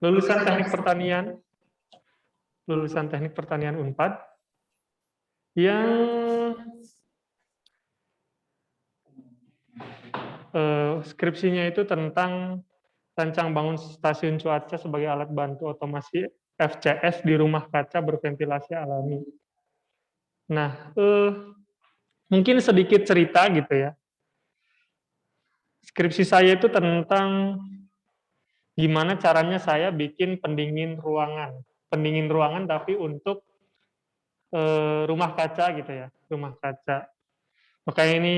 lulusan teknik pertanian Unpad yang skripsinya itu tentang rancang bangun stasiun cuaca sebagai alat bantu otomasi FCS di rumah kaca berventilasi alami. Nah, mungkin sedikit cerita gitu ya. Skripsi saya itu tentang gimana caranya saya bikin pendingin ruangan tapi untuk rumah kaca gitu ya, rumah kaca. Makanya ini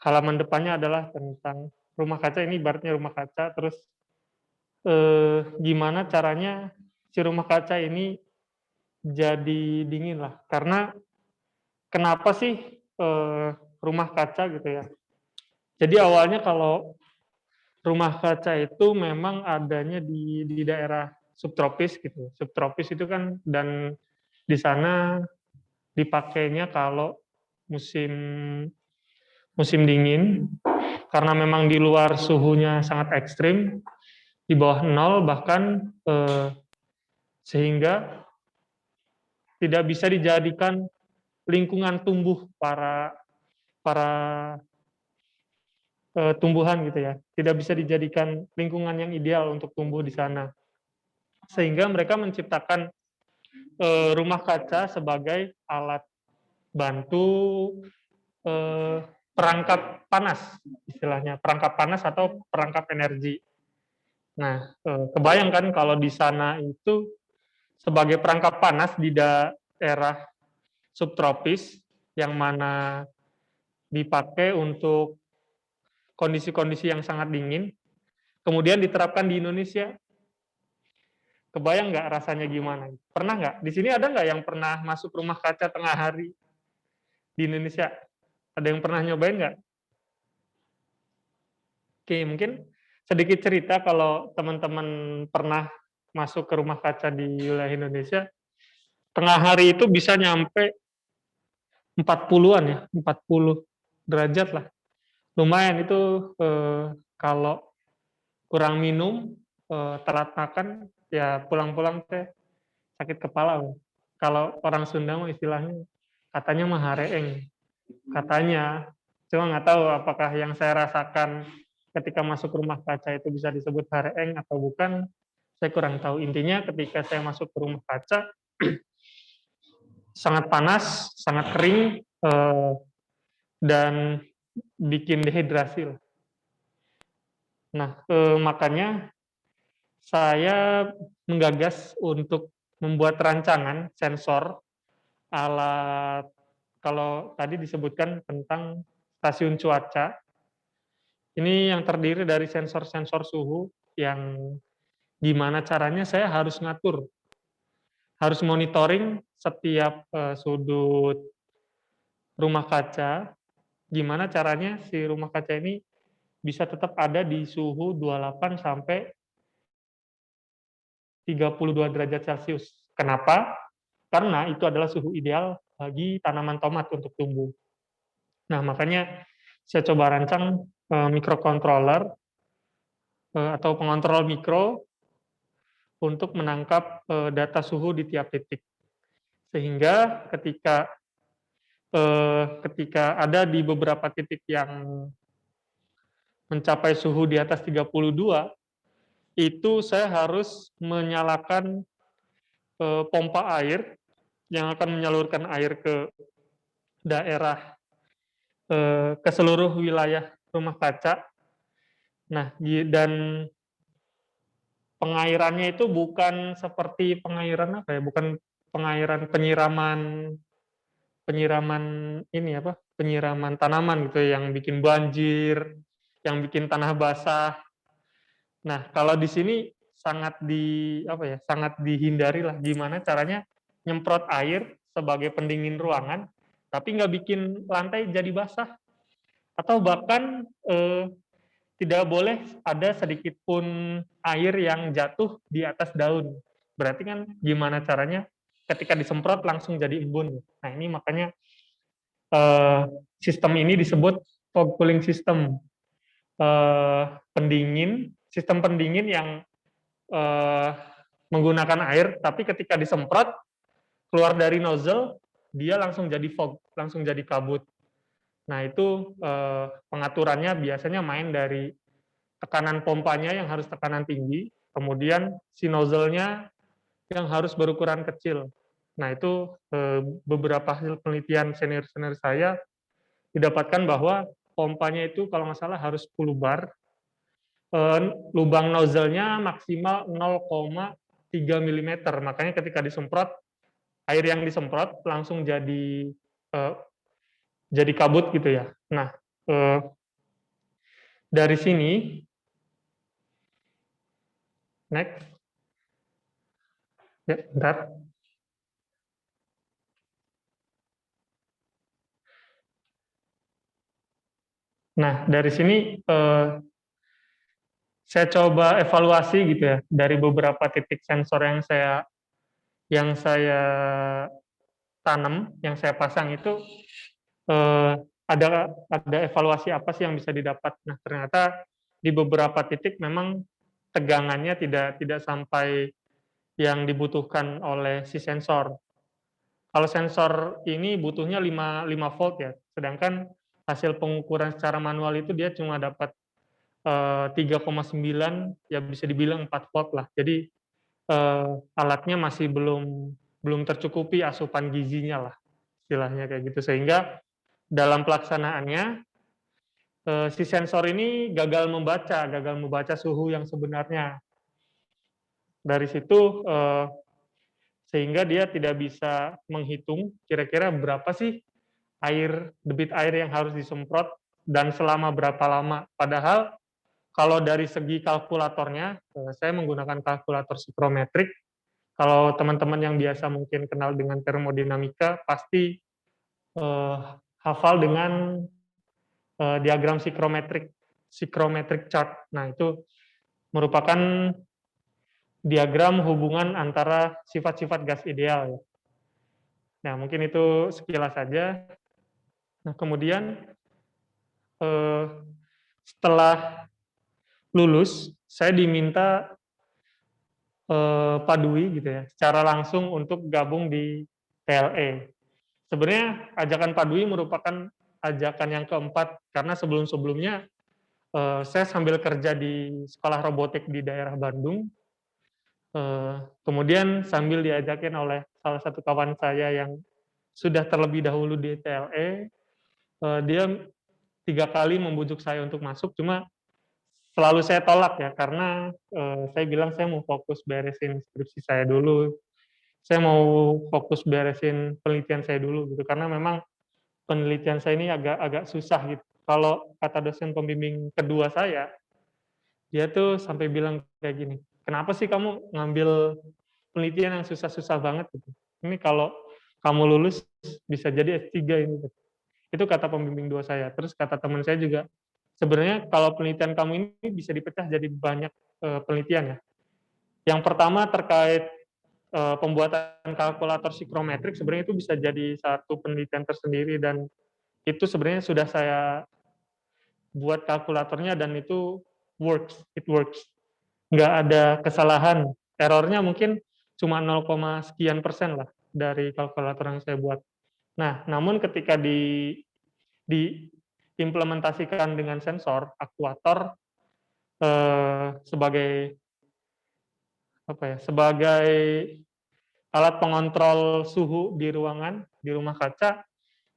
halaman depannya adalah tentang rumah kaca, ini ibaratnya rumah kaca, terus gimana caranya si rumah kaca ini jadi dingin lah. Karena kenapa sih rumah kaca gitu ya? Jadi awalnya kalau rumah kaca itu memang adanya di daerah subtropis gitu. Subtropis itu kan, dan di sana dipakainya kalau musim musim dingin, karena memang di luar suhunya sangat ekstrim, di bawah nol bahkan, sehingga tidak bisa dijadikan lingkungan tumbuh para tumbuhan gitu ya, tidak bisa dijadikan lingkungan yang ideal untuk tumbuh di sana. Sehingga mereka menciptakan rumah kaca sebagai alat bantu perangkap panas, istilahnya perangkap panas atau perangkap energi. Nah, kebayangkan kalau di sana itu sebagai perangkap panas di daerah subtropis yang mana dipakai untuk kondisi-kondisi yang sangat dingin, kemudian diterapkan di Indonesia. Kebayang nggak rasanya gimana? Pernah nggak? Di sini ada nggak yang pernah masuk rumah kaca tengah hari di Indonesia? Ada yang pernah nyobain nggak? Oke, mungkin sedikit cerita kalau teman-teman pernah masuk ke rumah kaca di wilayah Indonesia, tengah hari itu bisa nyampe 40-an ya, 40 derajat lah. Lumayan itu, kalau kurang minum, telat makan, ya pulang-pulang teh sakit kepala. Kalau orang Sunda mah istilahnya katanya mah hareeng. Katanya, cuma nggak tahu apakah yang saya rasakan ketika masuk rumah kaca itu bisa disebut hareeng atau bukan, saya kurang tahu. Intinya ketika saya masuk ke rumah kaca, sangat panas, sangat kering, dan bikin dehidrasi lah. Nah, makanya saya menggagas untuk membuat rancangan sensor alat, kalau tadi disebutkan tentang stasiun cuaca, ini yang terdiri dari sensor-sensor suhu yang gimana caranya saya harus ngatur, harus monitoring setiap sudut rumah kaca, gimana caranya si rumah kaca ini bisa tetap ada di suhu 28 sampai 32 derajat Celcius. Kenapa? Karena itu adalah suhu ideal bagi tanaman tomat untuk tumbuh. Nah, makanya saya coba rancang microcontroller atau pengontrol mikro untuk menangkap data suhu di tiap titik. Sehingga ketika ada di beberapa titik yang mencapai suhu di atas 32, itu saya harus menyalakan pompa air yang akan menyalurkan air ke daerah, ke seluruh wilayah rumah kaca. Nah, dan pengairannya itu bukan seperti pengairan apa ya, bukan pengairan penyiraman ini apa, penyiraman tanaman gitu yang bikin banjir, yang bikin tanah basah. Nah, kalau di sini sangat sangat dihindari lah gimana caranya nyemprot air sebagai pendingin ruangan, tapi nggak bikin lantai jadi basah, atau bahkan tidak boleh ada sedikit pun air yang jatuh di atas daun. Berarti kan gimana caranya ketika disemprot langsung jadi embun. Nah, ini makanya sistem ini disebut fog cooling system, sistem pendingin yang eh, menggunakan air, tapi ketika disemprot keluar dari nozzle, dia langsung jadi fog, langsung jadi kabut. Nah, itu pengaturannya biasanya main dari tekanan pompanya yang harus tekanan tinggi, kemudian si nozzle-nya yang harus berukuran kecil. Nah, itu beberapa hasil penelitian senior-senior saya didapatkan bahwa pompanya itu kalau nggak salah harus 10 bar, lubang nozzle-nya maksimal 0,3 mm. Makanya ketika disemprot, air yang disemprot langsung jadi kabut gitu ya. Nah, dari sini, next, ya, bentar. Nah, dari sini saya coba evaluasi gitu ya dari beberapa titik sensor yang saya tanam, yang saya pasang itu eh, ada evaluasi apa sih yang bisa didapat. Nah, ternyata di beberapa titik memang tegangannya tidak sampai yang dibutuhkan oleh si sensor. Kalau sensor ini butuhnya 5 volt ya, sedangkan hasil pengukuran secara manual itu dia cuma dapat 3,9, ya bisa dibilang 4 volt lah. Jadi alatnya masih belum tercukupi asupan gizinya lah, istilahnya kayak gitu. Sehingga dalam pelaksanaannya si sensor ini gagal membaca suhu yang sebenarnya. Dari situ sehingga dia tidak bisa menghitung kira-kira berapa sih debit air yang harus disemprot dan selama berapa lama. Padahal kalau dari segi kalkulatornya, saya menggunakan kalkulator psikometrik. Kalau teman-teman yang biasa mungkin kenal dengan termodinamika, pasti hafal dengan diagram psikometrik chart. Nah, itu merupakan diagram hubungan antara sifat-sifat gas ideal. Nah, mungkin itu sekilas saja. Nah, kemudian setelah lulus, saya diminta Pak Dwi gitu ya, secara langsung untuk gabung di TLE. Sebenarnya ajakan Pak Dwi merupakan ajakan yang keempat, karena sebelum-sebelumnya saya sambil kerja di sekolah robotik di daerah Bandung, kemudian sambil diajakin oleh salah satu kawan saya yang sudah terlebih dahulu di TLE, dia 3 kali membujuk saya untuk masuk, cuma selalu saya tolak ya, karena saya bilang saya mau fokus beresin skripsi saya dulu, saya mau fokus beresin penelitian saya dulu gitu, karena memang penelitian saya ini agak susah gitu. Kalau kata dosen pembimbing kedua saya, dia tuh sampai bilang kayak gini, kenapa sih kamu ngambil penelitian yang susah-susah banget gitu. Ini kalau kamu lulus bisa jadi S3 ini. Itu kata pembimbing dua saya. Terus kata teman saya juga, sebenarnya kalau penelitian kamu ini bisa dipecah jadi banyak penelitian ya. Yang pertama terkait pembuatan kalkulator psikometrik, sebenarnya itu bisa jadi satu penelitian tersendiri, dan itu sebenarnya sudah saya buat kalkulatornya dan itu it works. Nggak ada kesalahan. Errornya mungkin cuma 0, sekian persen lah dari kalkulator yang saya buat. Nah, namun ketika diimplementasikan dengan sensor, aktuator sebagai sebagai alat pengontrol suhu di ruangan, di rumah kaca,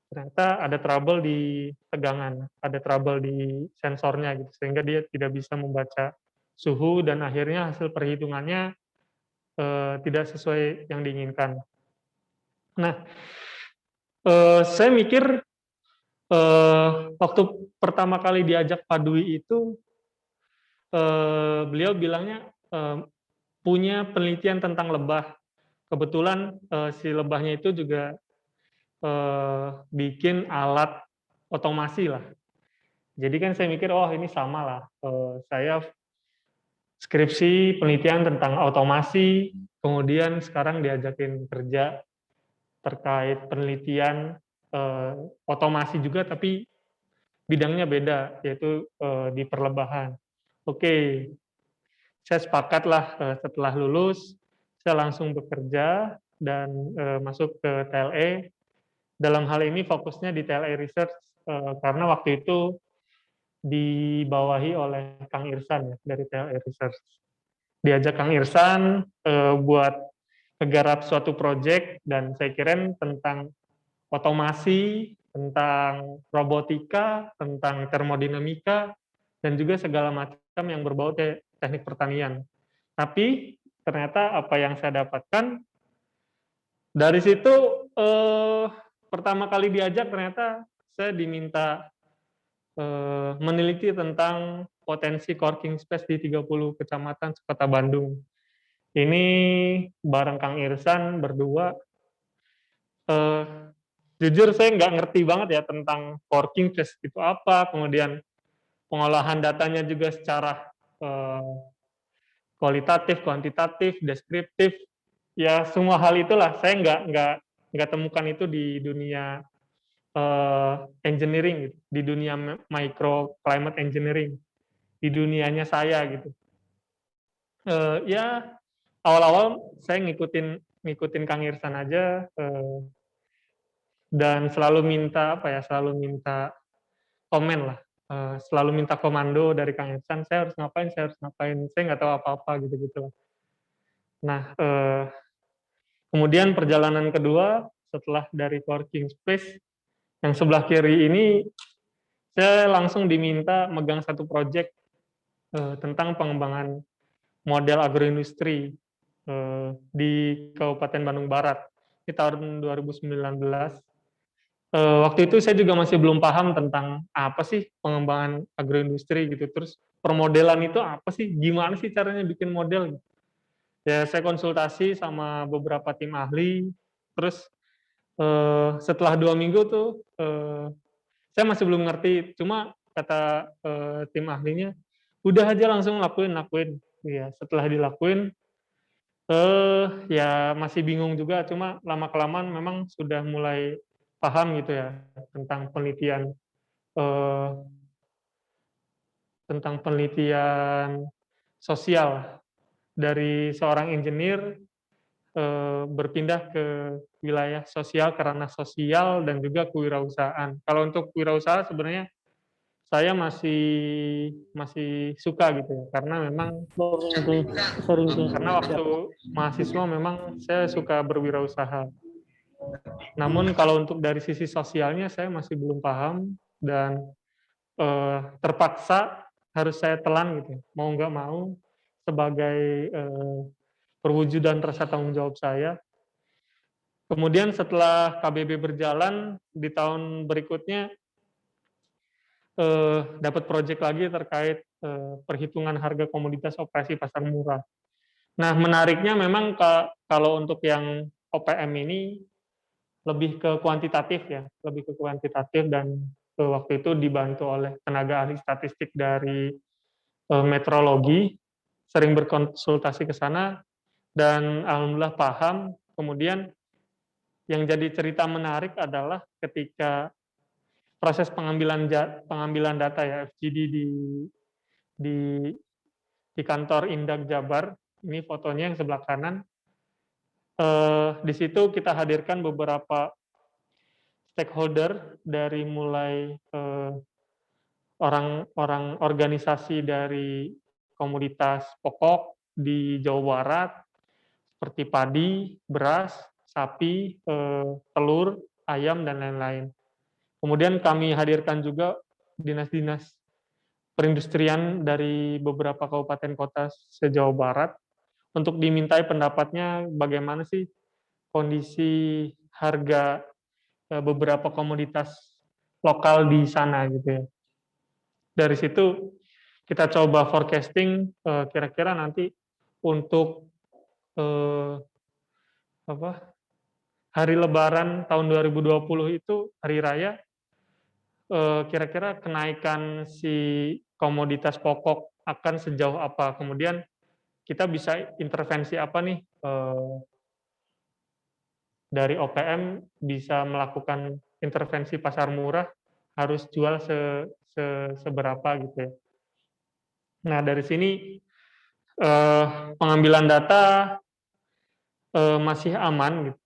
ternyata ada trouble di tegangan, ada trouble di sensornya gitu, sehingga dia tidak bisa membaca suhu dan akhirnya hasil perhitungannya tidak sesuai yang diinginkan. Nah, saya mikir waktu pertama kali diajak Pak Dwi itu, beliau bilangnya punya penelitian tentang lebah. Kebetulan si lebahnya itu juga bikin alat otomasi lah. Jadi kan saya mikir, oh ini sama lah. Saya skripsi penelitian tentang otomasi, kemudian sekarang diajakin kerja terkait penelitian otomasi juga, tapi bidangnya beda, yaitu di perlebahan. Oke, saya sepakatlah setelah lulus saya langsung bekerja dan masuk ke TLE. Dalam hal ini fokusnya di TLE Research karena waktu itu dibawahi oleh Kang Irsan ya, dari TLE Research. Diajak Kang Irsan buat menggarap suatu proyek dan saya kira tentang otomasi, tentang robotika, tentang termodinamika, dan juga segala macam yang berbau teknik pertanian. Tapi ternyata apa yang saya dapatkan dari situ pertama kali diajak ternyata saya diminta meneliti tentang potensi co-working space di 30 kecamatan sekota Bandung. Ini bareng Kang Irsan berdua. Jujur saya nggak ngerti banget ya tentang co-working space itu apa, kemudian pengolahan datanya juga secara kualitatif, kuantitatif, deskriptif, ya semua hal itulah saya nggak temukan itu di dunia engineering, gitu. Di dunia microclimate engineering, di dunianya saya gitu. Ya awal-awal saya ngikutin Kang Irsan aja dan selalu minta selalu minta komen lah, selalu minta komando dari Kang Irsan, saya harus ngapain, saya nggak tahu apa-apa gitu-gitu. Nah, kemudian perjalanan kedua setelah dari co-working space yang sebelah kiri ini, saya langsung diminta megang satu proyek tentang pengembangan model agroindustri di Kabupaten Bandung Barat di tahun 2019. Waktu itu saya juga masih belum paham tentang apa sih pengembangan agroindustri gitu. Terus permodelan itu apa sih? Gimana sih caranya bikin model? Ya saya konsultasi sama beberapa tim ahli. Terus setelah 2 minggu tuh saya masih belum ngerti. Cuma kata tim ahlinya, udah aja langsung lakuin. Ya setelah dilakuin, ya masih bingung juga. Cuma lama kelamaan memang sudah mulai paham gitu ya tentang eh, penelitian sosial dari seorang engineer berpindah ke wilayah sosial karena sosial dan juga kewirausahaan. Kalau untuk wirausaha sebenarnya saya masih suka gitu ya karena memang karena waktu mahasiswa memang saya suka berwirausaha. Namun kalau untuk dari sisi sosialnya saya masih belum paham dan terpaksa harus saya telan gitu, mau nggak mau sebagai perwujudan rasa tanggung jawab saya. Kemudian setelah KBB berjalan di tahun berikutnya dapat proyek lagi terkait perhitungan harga komoditas operasi pasar murah. Nah menariknya memang kalau untuk yang OPM ini lebih ke kuantitatif ya, lebih ke kuantitatif dan waktu itu dibantu oleh tenaga ahli statistik dari meteorologi, sering berkonsultasi ke sana dan alhamdulillah paham. Kemudian yang jadi cerita menarik adalah ketika proses pengambilan data ya FGD di di kantor Indak Jabar, ini fotonya yang sebelah kanan. Di situ kita hadirkan beberapa stakeholder dari mulai orang-orang organisasi dari komoditas pokok di Jawa Barat seperti padi, beras, sapi, telur, ayam dan lain-lain. Kemudian kami hadirkan juga dinas-dinas perindustrian dari beberapa kabupaten kota se-Jawa Barat untuk dimintai pendapatnya bagaimana sih kondisi harga beberapa komoditas lokal di sana gitu ya. Dari situ kita coba forecasting kira-kira nanti untuk hari Lebaran tahun 2020 itu hari raya, kira-kira kenaikan si komoditas pokok akan sejauh apa, kemudian kita bisa intervensi apa nih dari OPM bisa melakukan intervensi pasar murah, harus jual seberapa gitu ya. Nah dari sini pengambilan data masih aman gitu.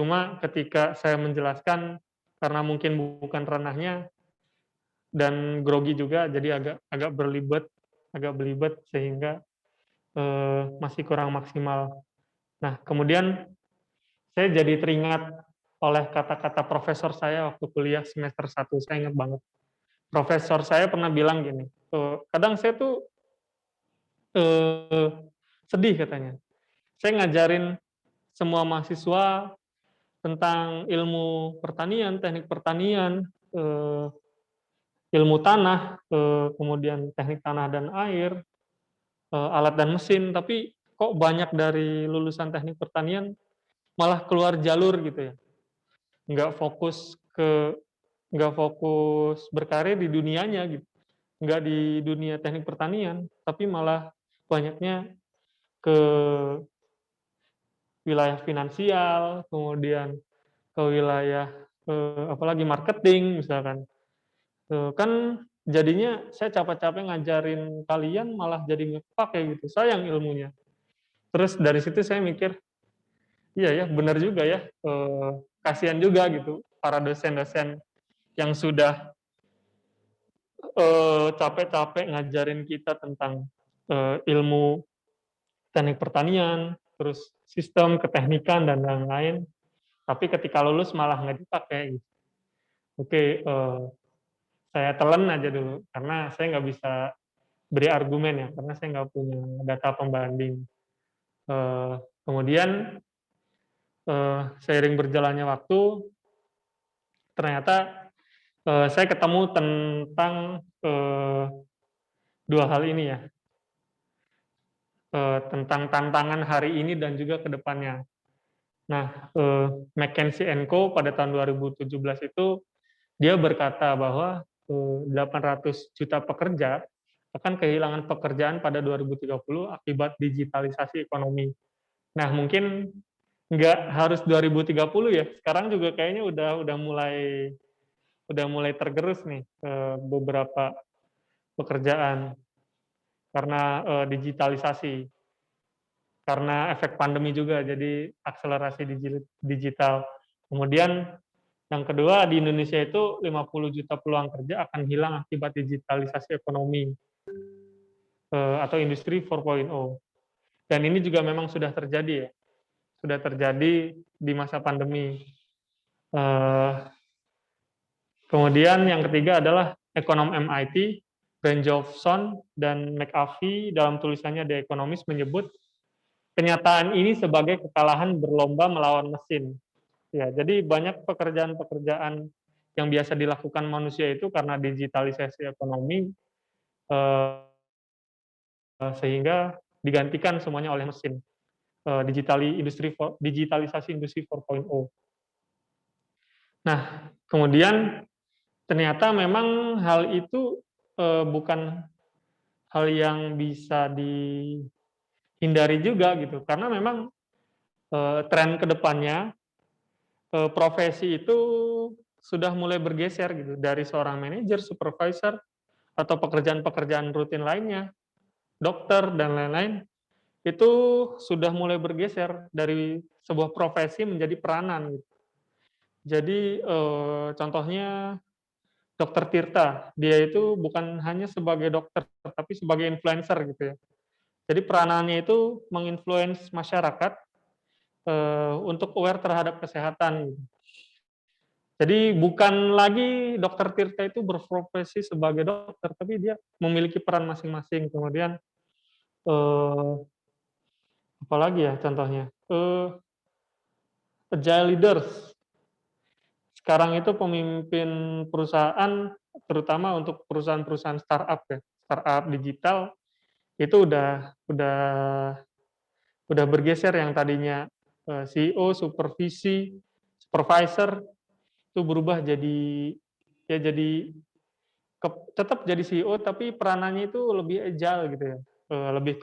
Cuma ketika saya menjelaskan karena mungkin bukan ranahnya dan grogi juga, jadi agak belibet sehingga masih kurang maksimal. Nah, kemudian saya jadi teringat oleh kata-kata profesor saya waktu kuliah semester 1, saya ingat banget. Profesor saya pernah bilang gini, kadang saya tuh sedih katanya. Saya ngajarin semua mahasiswa tentang ilmu pertanian, teknik pertanian, ilmu tanah, kemudian teknik tanah dan air, alat dan mesin, tapi kok banyak dari lulusan teknik pertanian malah keluar jalur gitu ya, nggak fokus ke nggak fokus berkarir di dunianya gitu, nggak di dunia teknik pertanian, tapi malah banyaknya ke wilayah finansial, kemudian ke wilayah apalagi marketing misalkan. Kan jadinya saya capek-capek ngajarin kalian malah jadi nggak kepake gitu, sayang ilmunya. Terus dari situ saya mikir, iya ya benar juga ya, kasihan juga gitu para dosen-dosen yang sudah capek-capek ngajarin kita tentang ilmu teknik pertanian, terus sistem keteknikan dan lain-lain, tapi ketika lulus malah nggak dipakai gitu. Oke, saya telan aja dulu karena saya nggak bisa beri argumen ya, karena saya nggak punya data pembanding. Kemudian seiring berjalannya waktu, ternyata saya ketemu tentang dua hal ini ya, tentang tantangan hari ini dan juga ke depannya. Nah, McKinsey & Co pada tahun 2017 itu dia berkata bahwa 800 juta pekerja akan kehilangan pekerjaan pada 2030 akibat digitalisasi ekonomi. Nah, mungkin nggak harus 2030 ya. Sekarang juga kayaknya udah mulai tergerus nih beberapa pekerjaan karena digitalisasi, karena efek pandemi juga, jadi akselerasi digital. Kemudian yang kedua, di Indonesia itu 50 juta peluang kerja akan hilang akibat digitalisasi ekonomi atau industri 4.0. Dan ini juga memang sudah terjadi ya, sudah terjadi di masa pandemi. Kemudian yang ketiga adalah ekonom MIT, Ben Jofson dan McAfee dalam tulisannya The Economist menyebut kenyataan ini sebagai kekalahan berlomba melawan mesin. Ya, jadi banyak pekerjaan-pekerjaan yang biasa dilakukan manusia itu karena digitalisasi ekonomi sehingga digantikan semuanya oleh mesin. Digitalisasi industri 4.0. Nah, kemudian ternyata memang hal itu bukan hal yang bisa dihindari juga gitu, karena memang tren kedepannya profesi itu sudah mulai bergeser gitu dari seorang manajer, supervisor, atau pekerjaan-pekerjaan rutin lainnya, dokter dan lain-lain, itu sudah mulai bergeser dari sebuah profesi menjadi peranan gitu. Jadi contohnya Dokter Tirta, dia itu bukan hanya sebagai dokter, tapi sebagai influencer gitu ya. Jadi peranannya itu menginfluence masyarakat untuk aware terhadap kesehatan. Gitu. Jadi bukan lagi Dokter Tirta itu berprofesi sebagai dokter, tapi dia memiliki peran masing-masing. Kemudian apalagi ya contohnya, agile leaders. Sekarang itu pemimpin perusahaan, terutama untuk perusahaan-perusahaan startup ya, startup digital itu udah bergeser, yang tadinya CEO, supervisor itu berubah jadi ya jadi tetap jadi CEO tapi peranannya itu lebih agile gitu ya, lebih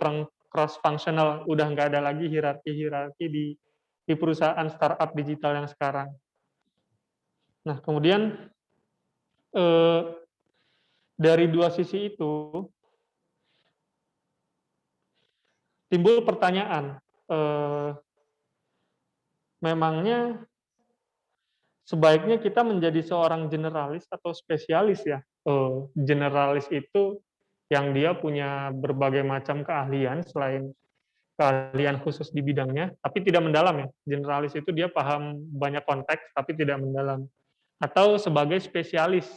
cross functional, udah nggak ada lagi hierarki di perusahaan startup digital yang sekarang. Nah, kemudian dari dua sisi itu timbul pertanyaan, memangnya sebaiknya kita menjadi seorang generalis atau spesialis ya? Generalis itu yang dia punya berbagai macam keahlian selain keahlian khusus di bidangnya, tapi tidak mendalam ya. Generalis itu dia paham banyak konteks tapi tidak mendalam. Atau sebagai spesialis.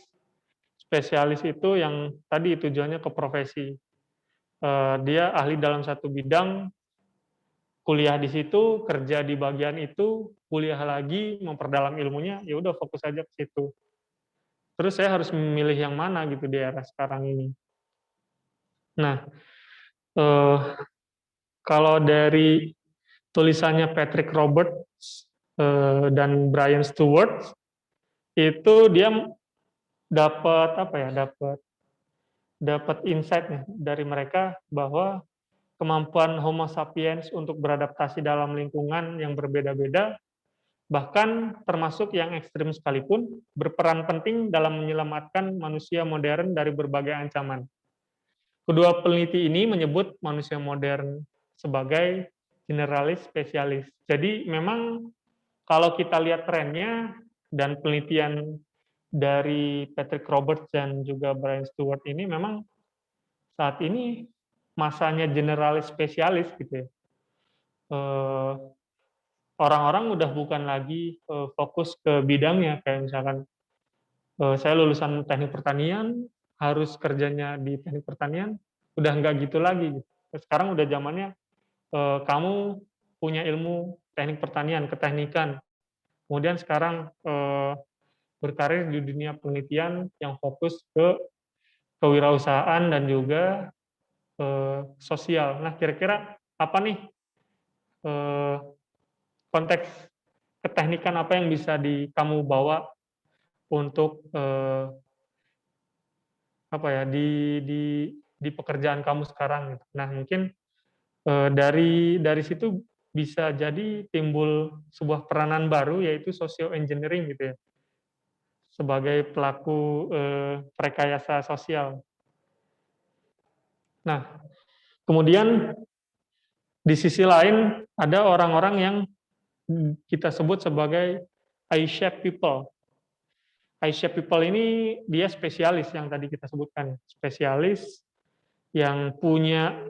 Spesialis itu yang tadi tujuannya ke profesi. Dia ahli dalam satu bidang, kuliah di situ, kerja di bagian itu, kuliah lagi, memperdalam ilmunya, ya udah fokus aja ke situ. Terus saya harus memilih yang mana gitu di era sekarang ini. Nah, eh, kalau dari tulisannya Patrick Roberts dan Brian Stewart, itu dia dapat apa ya? Dapat insight nih dari mereka bahwa kemampuan Homo sapiens untuk beradaptasi dalam lingkungan yang berbeda-beda, bahkan termasuk yang ekstrim sekalipun, berperan penting dalam menyelamatkan manusia modern dari berbagai ancaman. Kedua peneliti ini menyebut manusia modern sebagai generalis spesialis. Jadi memang kalau kita lihat trennya dan penelitian dari Patrick Roberts dan juga Brian Stewart ini memang saat ini masanya generalis spesialis gitu ya. Orang-orang udah bukan lagi fokus ke bidangnya kayak misalkan saya lulusan teknik pertanian harus kerjanya di teknik pertanian, udah nggak gitu lagi. Sekarang udah zamannya kamu punya ilmu teknik pertanian, keteknikan, kemudian sekarang berkarir di dunia penelitian yang fokus ke kewirausahaan dan juga sosial. Nah, kira-kira apa nih eh, konteks keteknikan apa yang bisa kamu bawa untuk apa ya di pekerjaan kamu sekarang gitu. Nah, mungkin dari situ bisa jadi timbul sebuah peranan baru yaitu social engineering gitu ya. Sebagai pelaku rekayasa sosial. Nah, kemudian di sisi lain ada orang-orang yang kita sebut sebagai I-shaped people. I-shaped people ini dia spesialis yang tadi kita sebutkan, spesialis yang punya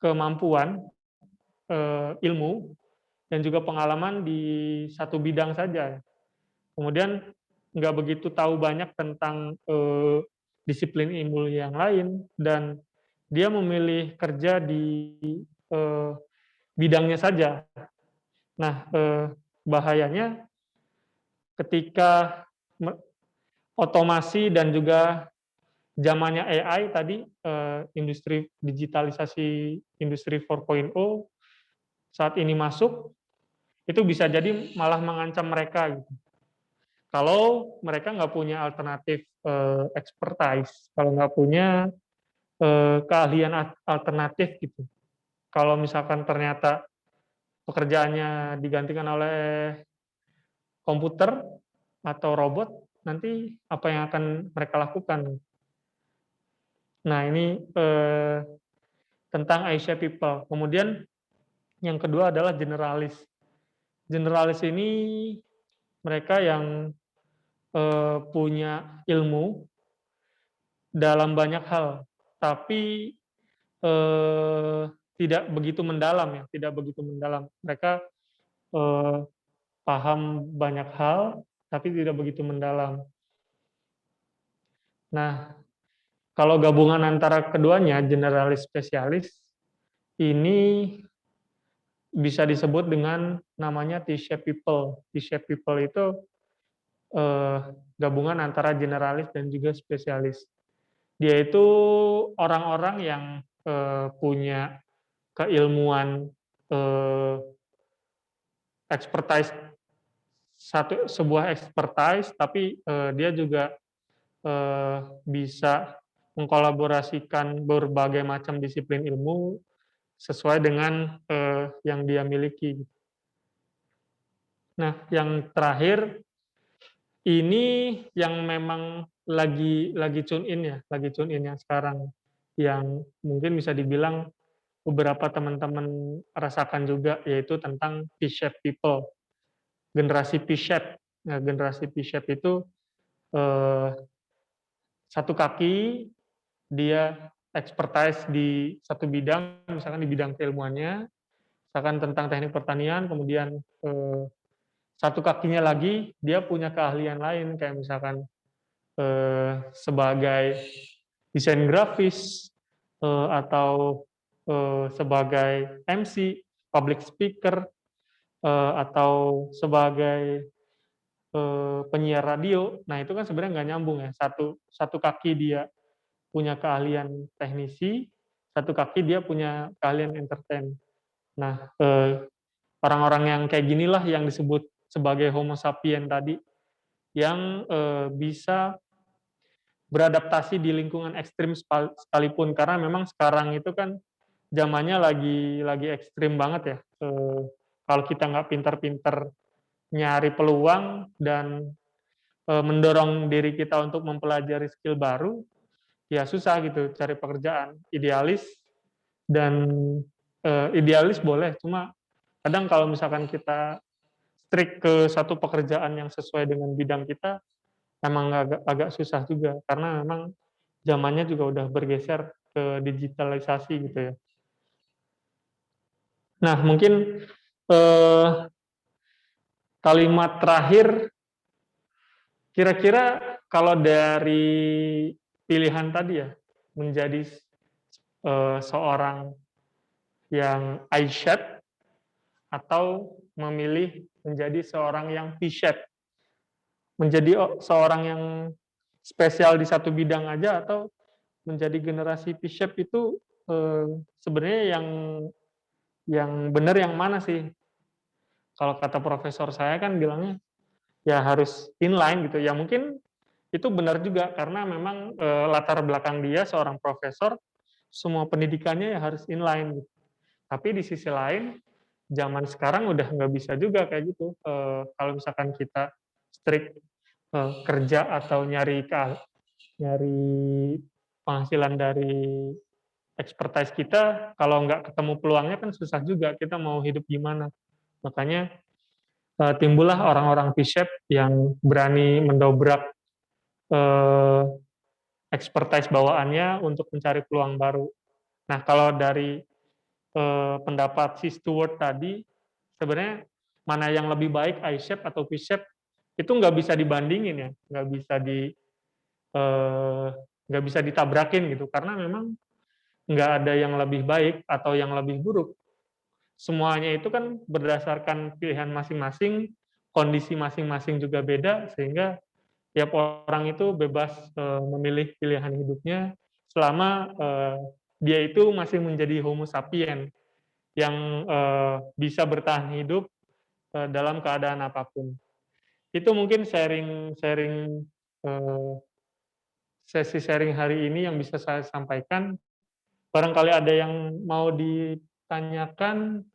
kemampuan ilmu dan juga pengalaman di satu bidang saja. Kemudian nggak begitu tahu banyak tentang disiplin ilmu yang lain dan dia memilih kerja di bidangnya saja. Nah, bahayanya ketika otomasi dan juga zamannya AI tadi, industri digitalisasi industri 4.0 saat ini masuk, itu bisa jadi malah mengancam mereka gitu. Kalau mereka nggak punya alternatif expertise, kalau nggak punya keahlian alternatif gitu. Kalau misalkan ternyata pekerjaannya digantikan oleh komputer atau robot, nanti apa yang akan mereka lakukan? Nah, ini tentang Asia People. Kemudian yang kedua adalah generalis. Generalis ini mereka yang punya ilmu dalam banyak hal, tapi tidak begitu mendalam ya, tidak begitu mendalam. Mereka paham banyak hal, tapi tidak begitu mendalam. Nah, kalau gabungan antara keduanya, generalis spesialis, ini bisa disebut dengan namanya T-shaped people. T-shaped people itu gabungan antara generalis dan juga spesialis. Dia itu orang-orang yang punya keilmuan expertise sebuah expertise, tapi dia juga bisa mengkolaborasikan berbagai macam disiplin ilmu sesuai dengan yang dia miliki. Nah, yang terakhir ini yang memang lagi tune in ya, lagi tune in yang sekarang, yang mungkin bisa dibilang beberapa teman-teman rasakan juga, yaitu tentang P-shaped people, generasi P-shaped. Nah, generasi P-shaped itu eh, satu kaki, dia expertise di satu bidang, misalkan di bidang keilmuannya, misalkan tentang teknik pertanian, kemudian satu kakinya lagi dia punya keahlian lain, kayak misalkan sebagai desain grafis, atau sebagai MC, public speaker, atau sebagai penyiar radio. Nah, itu kan sebenarnya nggak nyambung ya. Satu kaki dia punya keahlian teknisi, satu kaki dia punya keahlian entertain. Nah, orang-orang yang kayak ginilah yang disebut sebagai Homo sapien tadi, yang bisa beradaptasi di lingkungan ekstrim sekalipun, karena memang sekarang itu kan zamannya lagi ekstrim banget ya. Kalau kita nggak pintar-pintar nyari peluang dan mendorong diri kita untuk mempelajari skill baru, ya susah gitu cari pekerjaan. Idealis boleh, cuma kadang kalau misalkan kita strict ke satu pekerjaan yang sesuai dengan bidang kita, emang agak susah juga, karena memang zamannya juga udah bergeser ke digitalisasi gitu ya. Nah, mungkin eh, kalimat terakhir, kira-kira kalau dari pilihan tadi ya, menjadi seorang yang I-shaped atau memilih menjadi seorang yang P-shaped, menjadi seorang yang spesial di satu bidang aja, atau menjadi generasi P-shaped itu sebenarnya yang benar yang mana sih? Kalau kata profesor saya kan bilangnya ya harus inline gitu. Ya mungkin itu benar juga, karena memang latar belakang dia seorang profesor, semua pendidikannya ya harus inline gitu. Tapi di sisi lain, zaman sekarang udah nggak bisa juga kayak gitu. Kalau misalkan kita strict kerja atau nyari penghasilan dari expertise kita, kalau nggak ketemu peluangnya kan susah juga kita mau hidup gimana. Makanya timbullah orang-orang P-shaped yang berani mendobrak eh, expertise bawaannya untuk mencari peluang baru. Nah, kalau dari pendapat si Stewart tadi, sebenarnya mana yang lebih baik, I-shape atau P-shape, itu nggak bisa dibandingin ya, eh, nggak bisa ditabrakin gitu, karena memang nggak ada yang lebih baik atau yang lebih buruk. Semuanya itu kan berdasarkan pilihan masing-masing, kondisi masing-masing juga beda, sehingga tiap orang itu bebas memilih pilihan hidupnya selama dia itu masih menjadi Homo sapien yang bisa bertahan hidup dalam keadaan apapun. Itu mungkin sharing sesi sharing hari ini yang bisa saya sampaikan. Barangkali ada yang mau ditanyakan,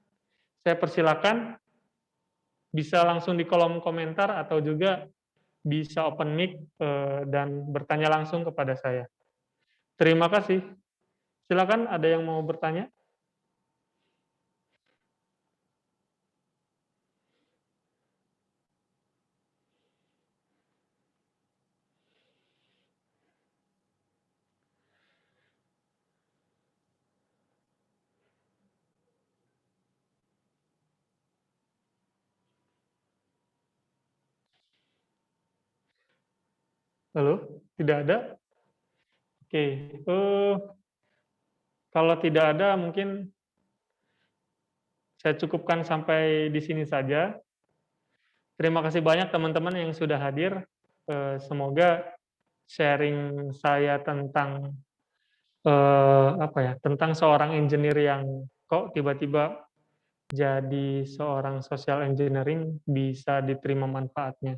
saya persilakan. Bisa langsung di kolom komentar atau juga bisa open mic dan bertanya langsung kepada saya. Terima kasih. Silakan, ada yang mau bertanya? Halo, tidak ada? Oke, kalau tidak ada mungkin saya cukupkan sampai di sini saja. Terima kasih banyak teman-teman yang sudah hadir. Semoga sharing saya tentang apa ya, tentang seorang engineer yang kok tiba-tiba jadi seorang social engineering bisa diterima manfaatnya.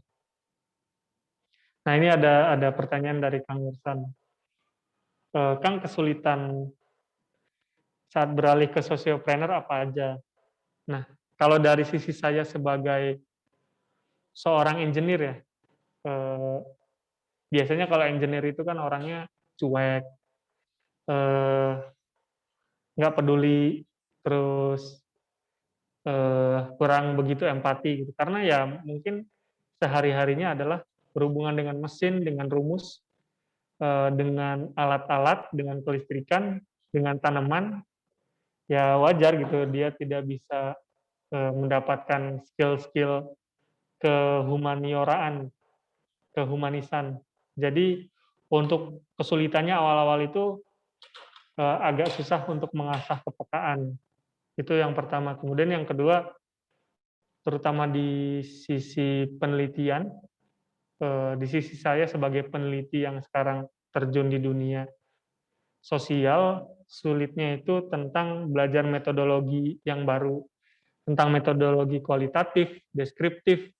Nah, ini ada pertanyaan dari Kang Irsan. Kang, kesulitan saat beralih ke sociopreneur apa aja? Nah, kalau dari sisi saya sebagai seorang engineer ya, eh, biasanya kalau engineer itu kan orangnya cuek, eh, nggak peduli, terus kurang begitu empati gitu. Karena ya mungkin sehari-harinya adalah berhubungan dengan mesin, dengan rumus, dengan alat-alat, dengan kelistrikan, dengan tanaman, ya wajar gitu dia tidak bisa mendapatkan skill-skill kehumanioraan, kehumanisan. Jadi untuk kesulitannya awal-awal itu agak susah untuk mengasah kepekaan. Itu yang pertama. Kemudian yang kedua, terutama di sisi penelitian, di sisi saya sebagai peneliti yang sekarang terjun di dunia sosial, sulitnya itu tentang belajar metodologi yang baru, tentang metodologi kualitatif, deskriptif,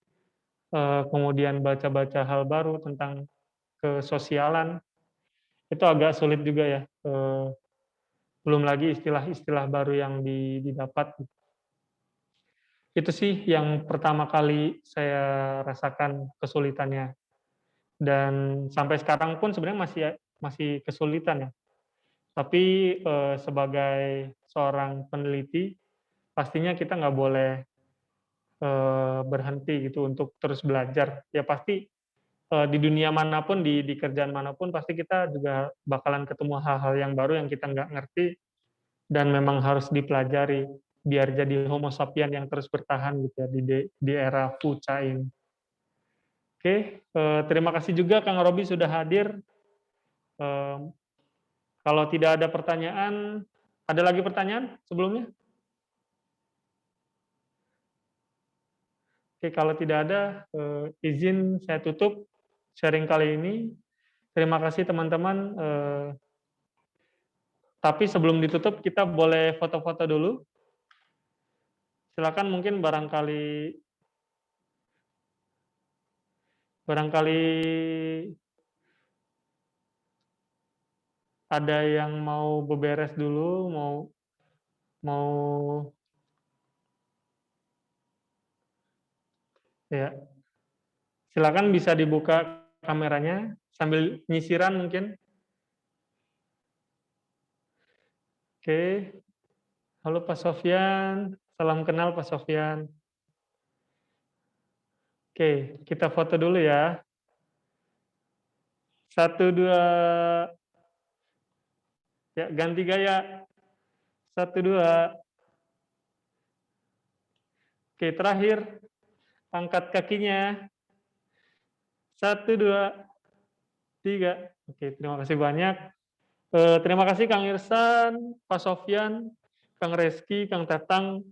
kemudian baca-baca hal baru tentang kesosialan, itu agak sulit juga ya. Belum lagi istilah-istilah baru yang didapat. Itu sih yang pertama kali saya rasakan kesulitannya. Dan sampai sekarang pun sebenarnya masih kesulitan ya. Tapi sebagai seorang peneliti, pastinya kita nggak boleh berhenti gitu untuk terus belajar. Ya pasti di dunia manapun, di kerjaan manapun, pasti kita juga bakalan ketemu hal-hal yang baru yang kita nggak ngerti dan memang harus dipelajari biar jadi Homo sapien yang terus bertahan gitu ya di era fuca ini. Oke, terima kasih juga Kang Robi sudah hadir. Kalau tidak ada pertanyaan, ada lagi pertanyaan sebelumnya? Oke, kalau tidak ada, izin saya tutup sharing kali ini. Terima kasih teman-teman. Tapi sebelum ditutup, kita boleh foto-foto dulu. Silakan mungkin barangkali ada yang mau beberes dulu, mau ya. Silakan bisa dibuka kameranya sambil nyisiran mungkin. Oke. Halo Pak Sofyan, salam kenal Pak Sofyan. Oke, kita foto dulu ya. 1, 2, ya ganti gaya. 1, 2. Oke, terakhir angkat kakinya. 1, 2, 3. Oke, terima kasih banyak. Terima kasih Kang Irsan, Pak Sofyan, Kang Reski, Kang Tatang,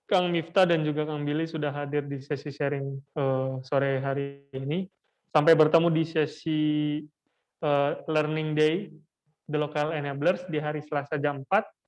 Kang Miftah, dan juga Kang Billy sudah hadir di sesi sharing sore hari ini. Sampai bertemu di sesi Learning Day, The Local Enablers, di hari Selasa jam 4.